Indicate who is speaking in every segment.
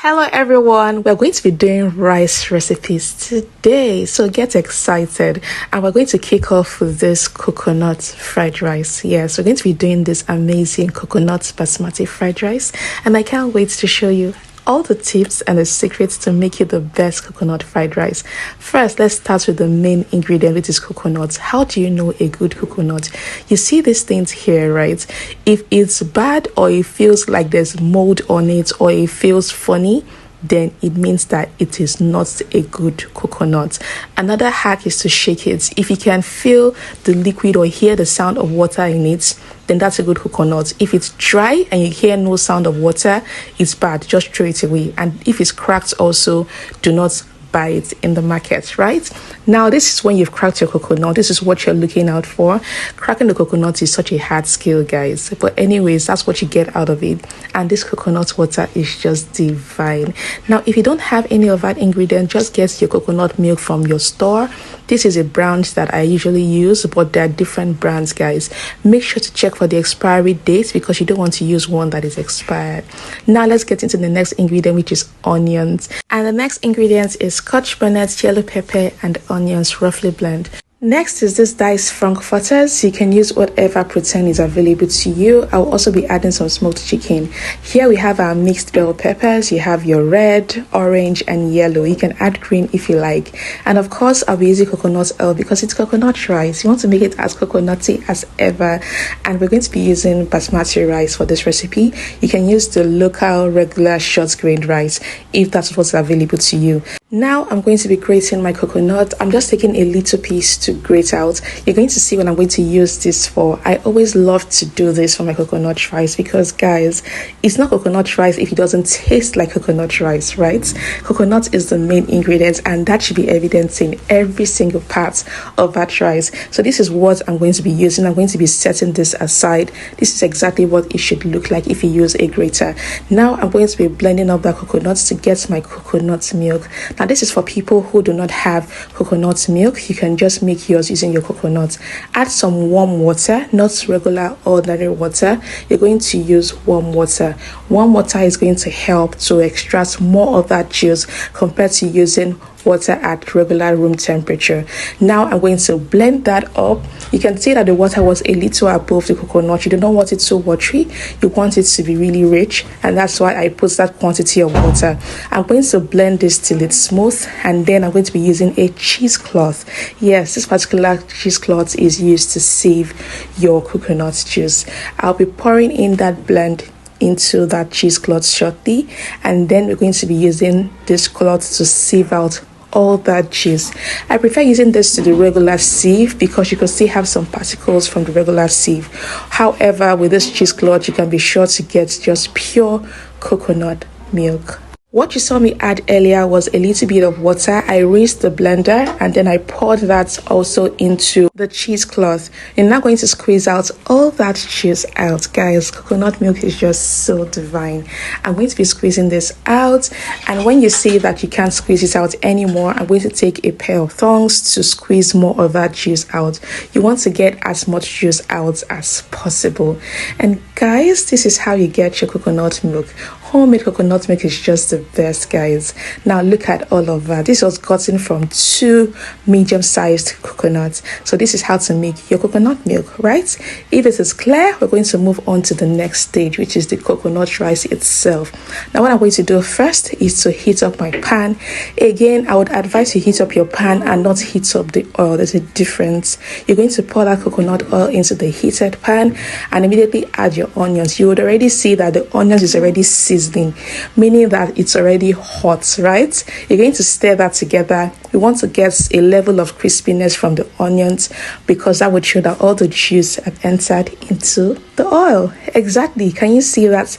Speaker 1: Hello everyone, we're going to be doing rice recipes today, so get excited. And we're going to kick off with this coconut fried rice. Yes, we're going to be doing this amazing coconut basmati fried rice, and I can't wait to show you all the tips and the secrets to make you the best coconut fried rice. First, let's start with the main ingredient, which is coconut. How do you know a good coconut? You see these things here, right? If it's bad, or it feels like there's mold on it, or it feels funny, then it means that it is not a good coconut. Another hack is to shake it. If you can feel the liquid or hear the sound of water in it, then that's a good coconut. If it's dry and you hear no sound of water, it's bad. Just throw it away. And if it's cracked also, do not buy it in the market. Right now, this is when you've cracked your coconut. This is what you're looking out for. Cracking the coconut is such a hard skill, guys, but anyways, that's what you get out of it. And this coconut water is just divine. Now, if you don't have any of that ingredient, just get your coconut milk from your store. This is a brand that I usually use, but there are different brands, guys. Make sure to check for the expiry date because you don't want to use one that is expired. Now let's get into the next ingredient, which is onions. And the next ingredient is Scotch bonnet, yellow pepper, and onions roughly blend. Next is this diced frankfurters. You can use whatever protein is available to you. I'll also be adding some smoked chicken. Here we have our mixed bell peppers. You have your red, orange, and yellow. You can add green if you like. And of course, I'll be using coconut oil because it's coconut rice. You want to make it as coconutty as ever. And we're going to be using basmati rice for this recipe. You can use the local regular short grained rice if that's what's available to you. Now I'm going to be grating my coconut. I'm just taking a little piece to grate out. You're going to see what I'm going to use this for. I always love to do this for my coconut rice because, guys, it's not coconut rice if it doesn't taste like coconut rice, right? Coconut is the main ingredient, and that should be evident in every single part of that rice. So this is what I'm going to be using. I'm going to be setting this aside. This is exactly what it should look like if you use a grater. Now I'm going to be blending up the coconuts to get my coconut milk. Now this is for people who do not have coconut milk. You can just make yours using your coconut. Add some warm water, not regular ordinary water. You're going to use warm water. Warm water is going to help to extract more of that juice compared to using water at regular room temperature. Now I'm going to blend that up. You can see that the water was a little above the coconut. You do not want it so watery. You want it to be really rich, and that's why I put that quantity of water. I'm going to blend this till it's smooth, and then I'm going to be using a cheesecloth. Yes, this particular cheesecloth is used to sieve your coconut juice. I'll be pouring in that blend into that cheesecloth shortly, and then we're going to be using this cloth to sieve out all that juice. I prefer using this to the regular sieve because you can still have some particles from the regular sieve. However, with this cheesecloth, you can be sure to get just pure coconut milk. What you saw me add earlier was a little bit of water. I rinsed the blender and then I poured that also into the cheesecloth. You're now going to squeeze out all that juice out. Guys, coconut milk is just so divine. I'm going to be squeezing this out, and when you see that you can't squeeze it out anymore, I'm going to take a pair of tongs to squeeze more of that juice out. You want to get as much juice out as possible. And guys, this is how you get your coconut milk. Homemade coconut milk is just the best, guys. Now look at all of that. This was gotten from 2 medium-sized coconuts. So this is how to make your coconut milk, right? If it is clear, we're going to move on to the next stage, which is the coconut rice itself. Now what I'm going to do first is to heat up my pan. Again, I would advise you heat up your pan and not heat up the oil. There's a difference. You're going to pour that coconut oil into the heated pan and immediately add your onions. You would already see that the onions is already seasoning, meaning that it's already hot, right? You're going to stir that together. You want to get a level of crispiness from the onions because that would show that all the juice have entered into the oil. Exactly. Can you see that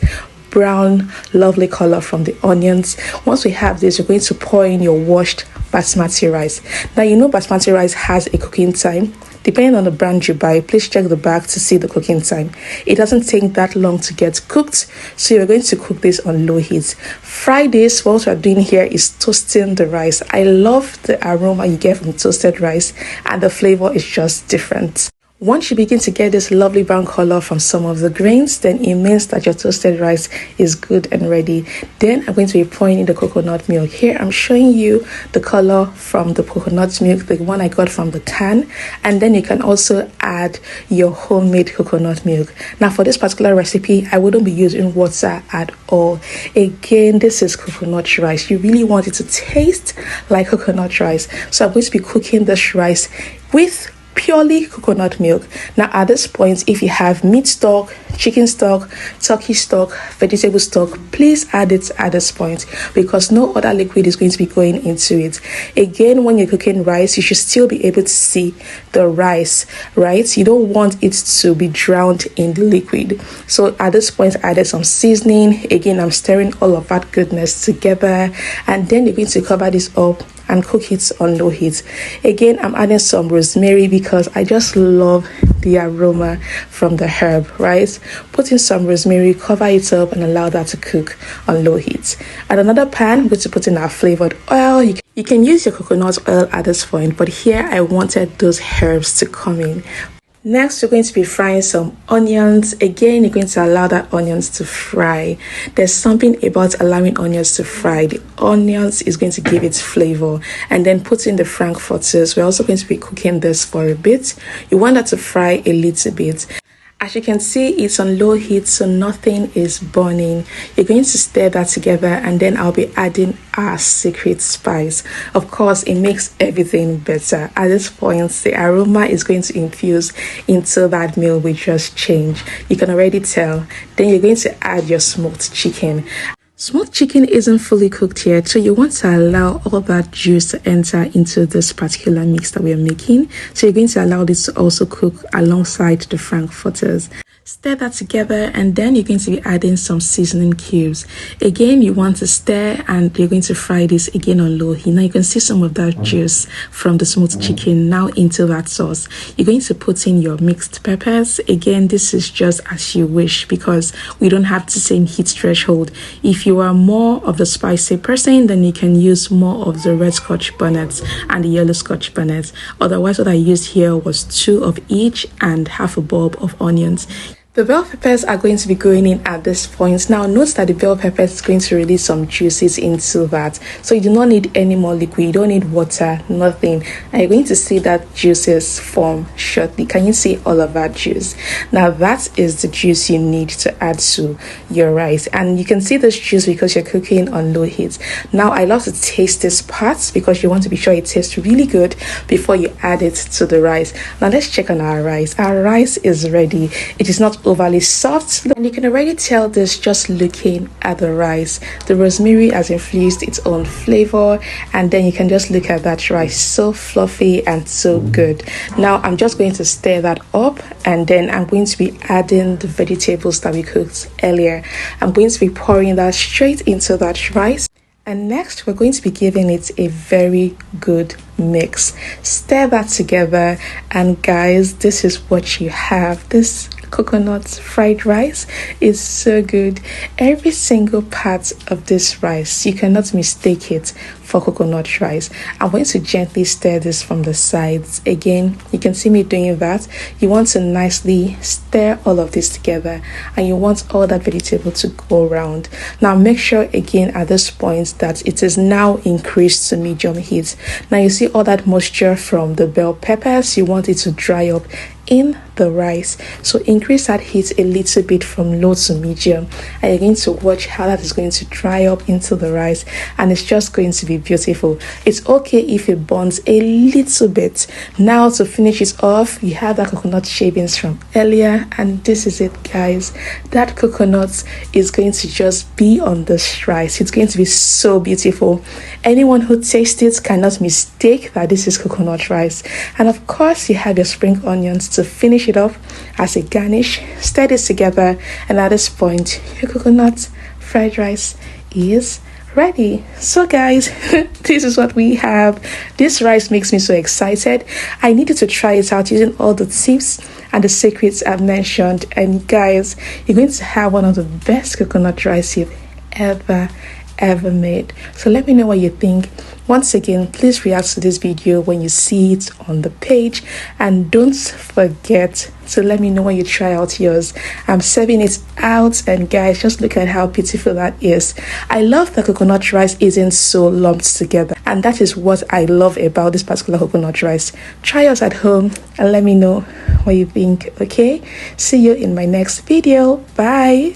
Speaker 1: brown lovely color from the onions? Once we have this, you're going to pour in your washed basmati rice. Now you know basmati rice has a cooking time. Depending on the brand you buy, please check the back to see the cooking time. It doesn't take that long to get cooked, so you're going to cook this on low heat. Fry this. What we're doing here is toasting the rice. I love the aroma you get from toasted rice, and the flavor is just different. Once you begin to get this lovely brown color from some of the grains, then it means that your toasted rice is good and ready. Then I'm going to be pouring in the coconut milk. Here I'm showing you the color from the coconut milk, the one I got from the can, and then you can also add your homemade coconut milk. Now for this particular recipe, I wouldn't be using water at all. Again, this is coconut rice. You really want it to taste like coconut rice. So I'm going to be cooking this rice with purely coconut milk. Now at this point, if you have meat stock, chicken stock, turkey stock, vegetable stock, please add it at this point because no other liquid is going to be going into it. Again, when you're cooking rice, you should still be able to see the rice, right? You don't want it to be drowned in the liquid. So at this point, I added some seasoning. Again, I'm stirring all of that goodness together, and then you're going to cover this up and cook it on low heat. Again, I'm adding some rosemary because I just love the aroma from the herb, right? Put in some rosemary, cover it up, and allow that to cook on low heat. At another pan, we're going to put in our flavored oil. You can use your coconut oil at this point, but here I wanted those herbs to come in. Next, we're going to be frying some onions. Again, you're going to allow that onions to fry. There's something about allowing onions to fry. The onions is going to give it flavor. And then put in the frankfurters. We're also going to be cooking this for a bit. You want that to fry a little bit. As you can see, it's on low heat, so nothing is burning. You're going to stir that together, and then I'll be adding our secret spice. Of course, it makes everything better. At this point, the aroma is going to infuse into that meal we just changed. You can already tell. Then you're going to add your smoked chicken. Smoked chicken isn't fully cooked yet, so you want to allow all that juice to enter into this particular mix that we're making. So you're going to allow this to also cook alongside the frankfurters. Stir that together, and then you're going to be adding some seasoning cubes. Again, you want to stir, and you're going to fry this again on low heat. Now you can see some of that juice from the smoked chicken now into that sauce. You're going to put in your mixed peppers. Again, this is just as you wish because we don't have the same heat threshold. If you are more of the spicy person, then you can use more of the red scotch bonnets and the yellow scotch bonnets. Otherwise, what I used here was 2 of each and half a bulb of onions. The bell peppers are going to be going in at this point. Now note that the bell pepper is going to release some juices into that. So you do not need any more liquid. You don't need water, nothing. And you're going to see that juices form shortly. Can you see all of that juice? Now that is the juice you need to add to your rice. And you can see this juice because you're cooking on low heat. Now I love to taste this part because you want to be sure it tastes really good before you add it to the rice. Now let's check on our rice. Our rice is ready. It is not overly soft, and you can already tell this just looking at the rice. The rosemary has infused its own flavor, and then you can just look at that rice, so fluffy and so good. Now I'm just going to stir that up, and then I'm going to be adding the vegetables that we cooked earlier. I'm going to be pouring that straight into that rice. And next, we're going to be giving it a very good mix. Stir that together, and guys, this is what you have. This coconut fried rice is so good. Every single part of this rice, you cannot mistake it for coconut rice. I'm going to gently stir this from the sides. Again, you can see me doing that. You want to nicely stir all of this together, and you want all that vegetable to go around. Now make sure again at this point that it is now increased to medium heat. Now you see all that moisture from the bell peppers. You want it to dry up in the rice, so increase that heat a little bit from low to medium, and you're going to watch how that is going to dry up into the rice, and it's just going to be beautiful. It's okay if it burns a little bit. Now to finish it off, you have that coconut shavings from earlier, and this is it, guys. That coconut is going to just be on this rice. It's going to be so beautiful. Anyone who tastes it cannot mistake that this is coconut rice. And of course, you have your spring onions to finish it off as a garnish. Stir this together, and at this point, your coconut fried rice is ready. So guys, this is what we have. This rice makes me so excited. I needed to try it out using all the tips and the secrets I've mentioned, and guys, you're going to have one of the best coconut rice you've ever ever made. So let me know what you think. Once again, please react to this video when you see it on the page, and don't forget to let me know when you try out yours. I'm serving it out, and guys, just look at how beautiful that is. I love that coconut rice isn't so lumped together, and that is what I love about this particular coconut rice. Try yours at home and let me know what you think. Okay, see you in my next video. Bye.